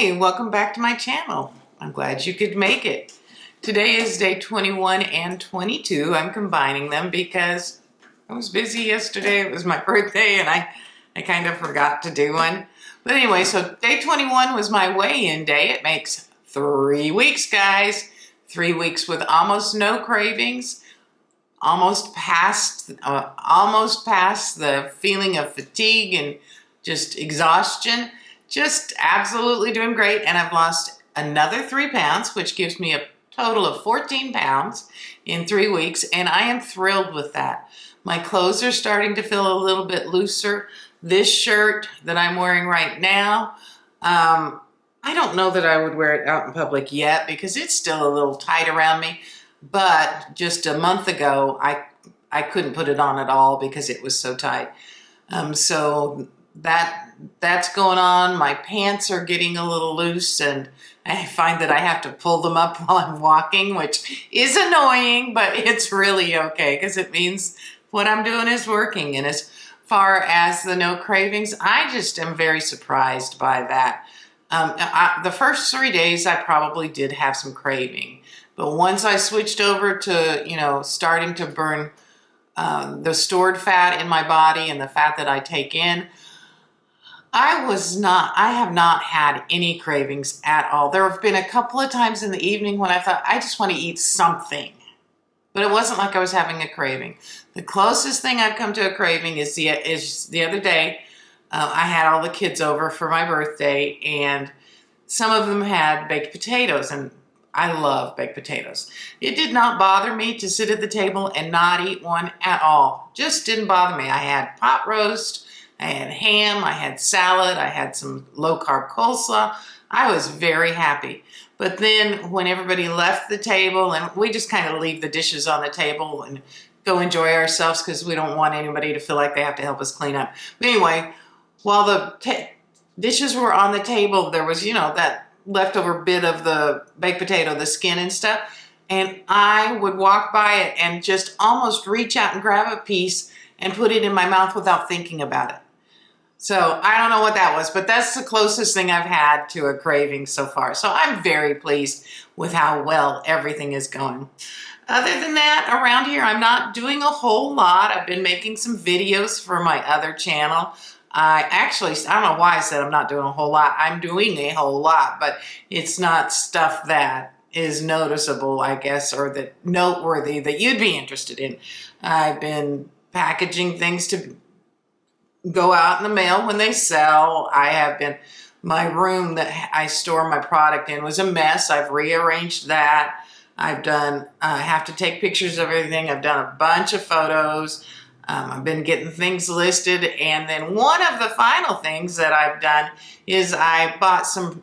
Hey, welcome back to my channel. I'm glad you could make it. Today is day 21 and 22. I'm combining them because I was busy yesterday. It was my birthday and I kind of forgot to do one. But anyway, so day 21 was my weigh-in day. It makes 3 weeks, guys. 3 weeks with almost no cravings. Almost past the feeling of fatigue and just exhaustion. Just absolutely doing great, and I've lost another 3 pounds, which gives me a total of 14 pounds in 3 weeks, and I am thrilled with that. My clothes are starting to feel a little bit looser. This shirt that I'm wearing right now, I don't know that I would wear it out in public yet because it's still a little tight around me, but just a month ago, I couldn't put it on at all because it was so tight. So that's going on. My pants are getting a little loose and I find that I have to pull them up while I'm walking, which is annoying, but it's really okay because it means what I'm doing is working. And as far as the no cravings, I just am very surprised by that. The first 3 days I probably did have some craving, but once I switched over to, starting to burn the stored fat in my body and the fat that I take in, I have not had any cravings at all. There have been a couple of times in the evening when I thought, I just want to eat something. But it wasn't like I was having a craving. The closest thing I've come to a craving is the other day. I had all the kids over for my birthday, and some of them had baked potatoes, and I love baked potatoes. It did not bother me to sit at the table and not eat one at all. Just didn't bother me. I had pot roast, I had ham, I had salad, I had some low-carb coleslaw. I was very happy. But then when everybody left the table, and we just kind of leave the dishes on the table and go enjoy ourselves because we don't want anybody to feel like they have to help us clean up. But anyway, while the dishes were on the table, there was, that leftover bit of the baked potato, the skin and stuff, and I would walk by it and just almost reach out and grab a piece and put it in my mouth without thinking about it. So I don't know what that was, but that's the closest thing I've had to a craving so far. So I'm very pleased with how well everything is going. Other than that, around here, I'm not doing a whole lot. I've been making some videos for my other channel. I don't know why I said I'm not doing a whole lot. I'm doing a whole lot, but it's not stuff that is noticeable, I guess, or that noteworthy that you'd be interested in. I've been packaging things to go out in the mail when they sell. My room that I store my product in was a mess. I've rearranged that. I have to take pictures of everything. I've done a bunch of photos. I've been getting things listed. And then one of the final things that I've done is I bought some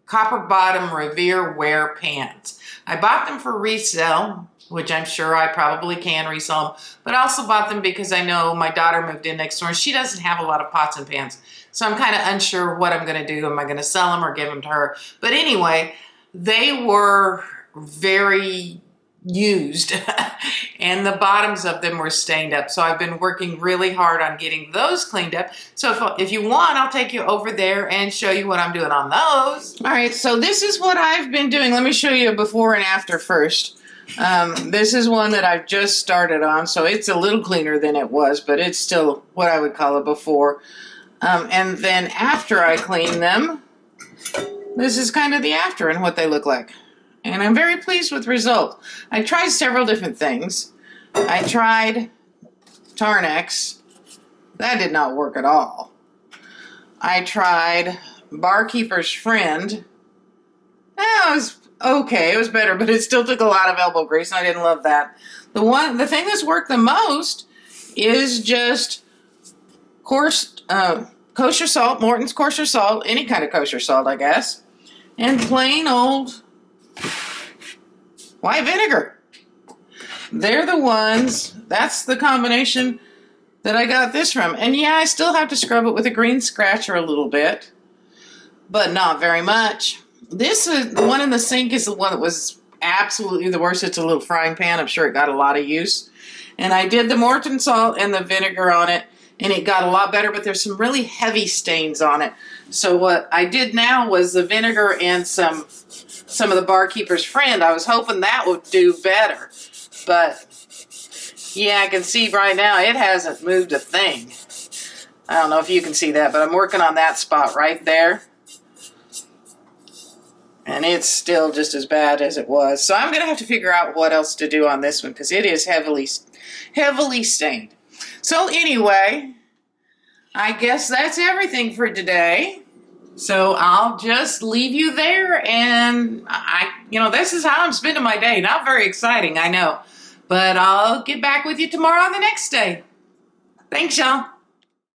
copper bottom Revere wear pants. I bought them for resale, which I'm sure I probably can resell them, but I also bought them because I know my daughter moved in next door and she doesn't have a lot of pots and pans. So I'm kind of unsure what I'm going to do. Am I going to sell them or give them to her? But anyway, they were very used and the bottoms of them were stained up. So I've been working really hard on getting those cleaned up. So if you want, I'll take you over there and show you what I'm doing on those. All right, so this is what I've been doing. Let me show you a before and after first. This is one that I've just started on, so it's a little cleaner than it was, but it's still what I would call a before. And then after I clean them, this is kind of the after and what they look like. And I'm very pleased with the result. I tried several different things. I tried Tarnex. That did not work at all. I tried Barkeeper's Friend. That was okay, it was better, but it still took a lot of elbow grease, and I didn't love that. The thing that's worked the most is just kosher salt, Morton's kosher salt, any kind of kosher salt, I guess, and plain old white vinegar. They're the ones, that's the combination that I got this from. And yeah, I still have to scrub it with a green scratcher a little bit, but not very much. This is the one in the sink is the one that was absolutely the worst. It's a little frying pan. I'm sure it got a lot of use. And I did the Morton salt and the vinegar on it, and it got a lot better, but there's some really heavy stains on it. So what I did now was the vinegar and some of the Barkeeper's Friend. I was hoping that would do better. But yeah, I can see right now it hasn't moved a thing. I don't know if you can see that, but I'm working on that spot right there. And it's still just as bad as it was. So I'm going to have to figure out what else to do on this one because it is heavily stained. So anyway, I guess that's everything for today. So I'll just leave you there, and this is how I'm spending my day. Not very exciting, I know. But I'll get back with you tomorrow on the next day. Thanks, y'all.